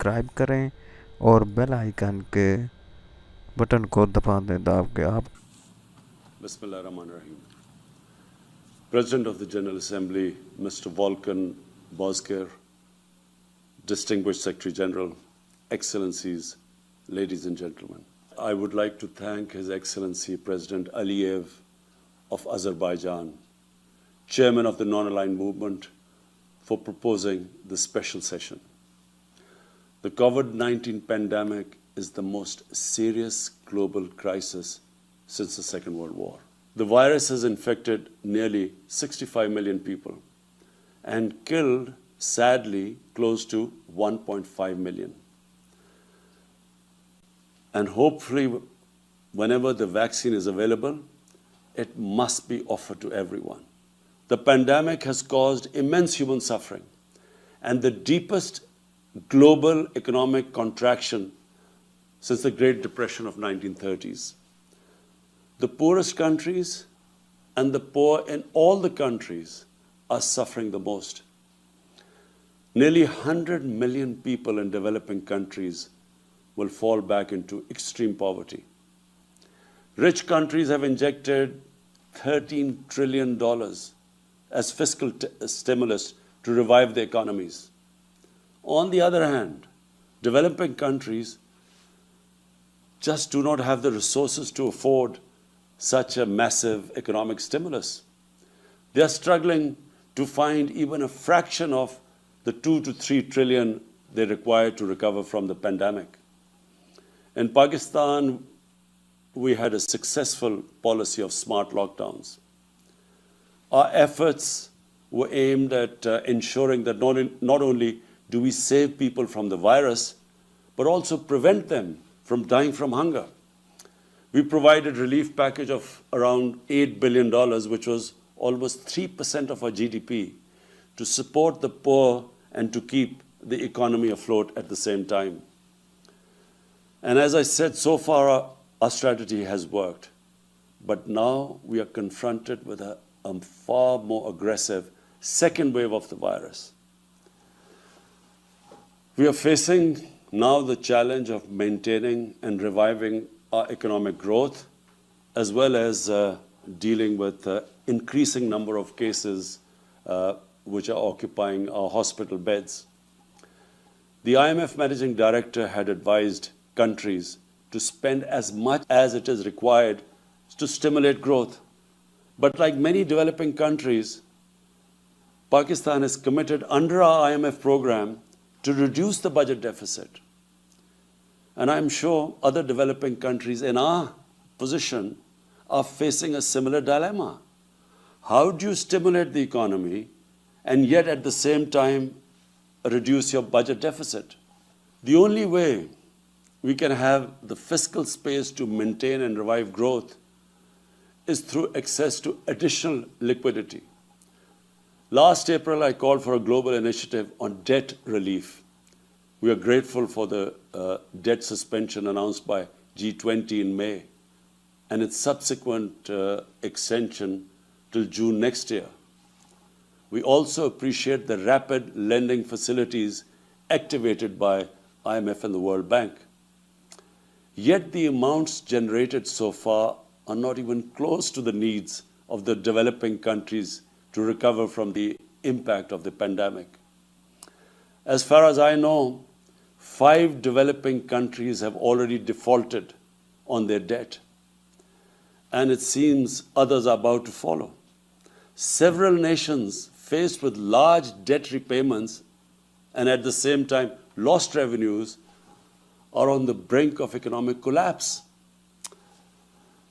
Subscribe करें और bell icon के बटन को दबा दें दाब के आप। Bismillah Rahman Rahim. President of the General Assembly, Mr. Volkan Bozkir, Distinguished Secretary General, Excellencies, ladies and gentlemen. I would like to thank His Excellency President Aliyev of Azerbaijan, Chairman of the Non-Aligned Movement, for proposing this special session. The COVID-19 pandemic is the most serious global crisis since the Second World War. The virus has infected nearly 65 million people and killed, sadly, close to 1.5 million. And hopefully, whenever the vaccine is available, it must be offered to everyone. The pandemic has caused immense human suffering and the deepest global economic contraction since the Great Depression of 1930s. The poorest countries and the poor in all the countries are suffering the most. Nearly 100 million people in developing countries will fall back into extreme poverty. Rich countries have injected $13 trillion as fiscal stimulus to revive their economies. On the other hand, developing countries just do not have the resources to afford such a massive economic stimulus. They are struggling to find even a fraction of the 2 to 3 trillion they require to recover from the pandemic. In Pakistan, we had a successful policy of smart lockdowns. Our efforts were aimed at ensuring that not only do we save people from the virus, but also prevent them from dying from hunger. We provided a relief package of around $8 billion, which was almost 3% of our GDP, to support the poor and to keep the economy afloat at the same time. And as I said, so far our strategy has worked. But now we are confronted with a far more aggressive second wave of the virus. We are facing now the challenge of maintaining and reviving our economic growth, as well as dealing with the increasing number of cases which are occupying our hospital beds. The IMF Managing Director had advised countries to spend as much as it is required to stimulate growth. But like many developing countries, Pakistan is committed under our IMF program to reduce the budget deficit. And I'm sure other developing countries in our position are facing a similar dilemma. How do you stimulate the economy and yet at the same time reduce your budget deficit? The only way we can have the fiscal space to maintain and revive growth is through access to additional liquidity. Last April, I called for a global initiative on debt relief. We are grateful for the debt suspension announced by G20 in May and its subsequent extension till June next year. We also appreciate the rapid lending facilities activated by IMF and the World Bank. Yet the amounts generated so far are not even close to the needs of the developing countries to recover from the impact of the pandemic. As far as I know, 5 developing countries have already defaulted on their debt, and it seems others are about to follow. Several nations faced with large debt repayments and at the same time lost revenues are on the brink of economic collapse.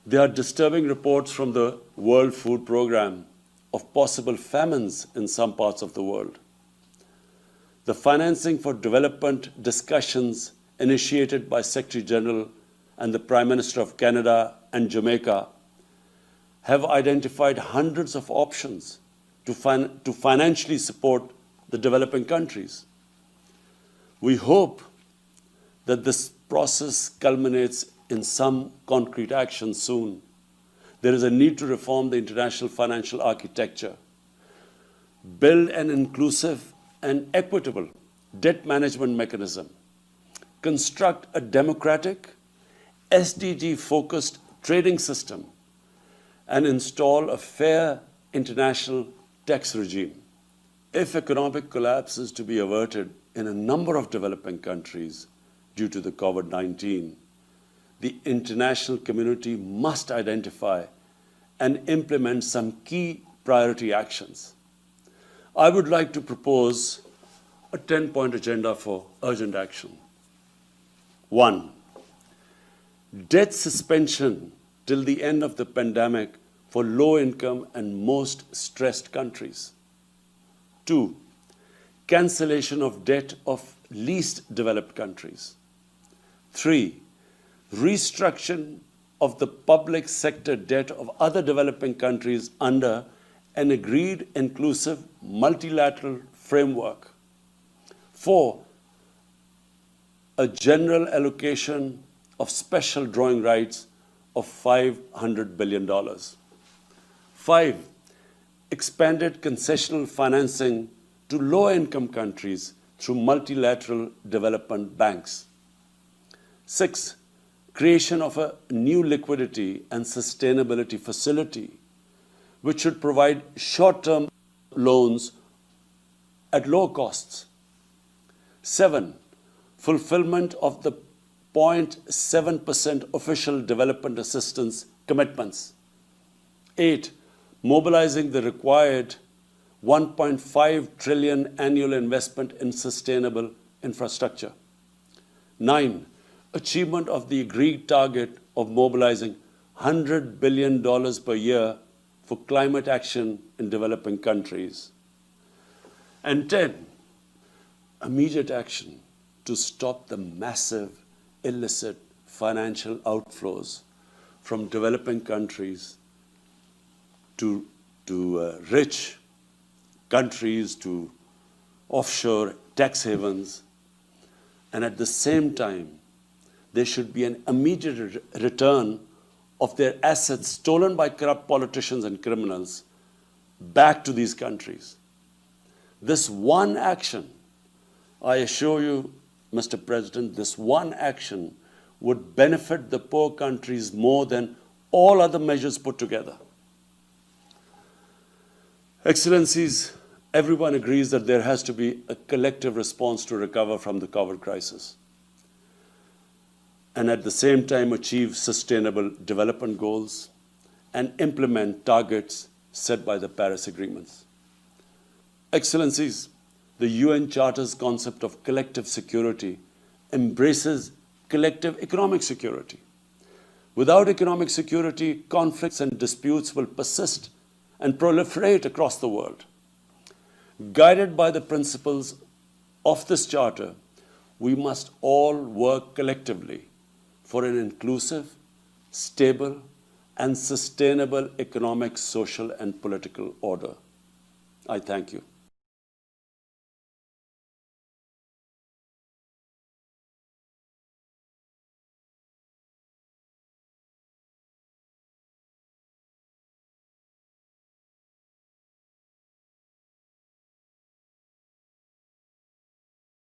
There are disturbing reports from the World Food Programme of possible famines in some parts of the world. The financing for development discussions initiated by Secretary General and the Prime Minister of Canada and Jamaica have identified hundreds of options to financially support the developing countries. We hope that this process culminates in some concrete action soon. There is a need to reform the international financial architecture, build an inclusive and equitable debt management mechanism, construct a democratic, SDG-focused trading system, and install a fair international tax regime. If economic collapse is to be averted in a number of developing countries due to the COVID-19, the international community must identify and implement some key priority actions. I would like to propose a 10-point agenda for urgent action. 1. Debt suspension till the end of the pandemic for low-income and most stressed countries. 2. Cancellation of debt of least developed countries. 3. Restructuring of the public sector debt of other developing countries under an agreed inclusive multilateral framework. 4. A general allocation of special drawing rights of $500 billion. 5. Expanded concessional financing to low-income countries through multilateral development banks. 6. Creation of a new liquidity and sustainability facility, which should provide short-term loans at low costs. 7. Fulfillment of the 0.7% official development assistance commitments. 8. Mobilizing the required 1.5 trillion annual investment in sustainable infrastructure. 9. Achievement of the agreed target of mobilizing $100 billion per year for climate action in developing countries. And 10. Immediate action to stop the massive illicit financial outflows from developing countries to rich countries, to offshore tax havens. And at the same time, there should be an immediate return of their assets stolen by corrupt politicians and criminals back to these countries. This one action, I assure you, Mr. President, this one action would benefit the poor countries more than all other measures put together. Excellencies, everyone agrees that there has to be a collective response to recover from the COVID crisis and at the same time achieve sustainable development goals and implement targets set by the Paris Agreements. Excellencies, the UN Charter's concept of collective security embraces collective economic security. Without economic security, conflicts and disputes will persist and proliferate across the world. Guided by the principles of this Charter, we must all work collectively for an inclusive, stable, and sustainable economic, social, and political order. I thank you.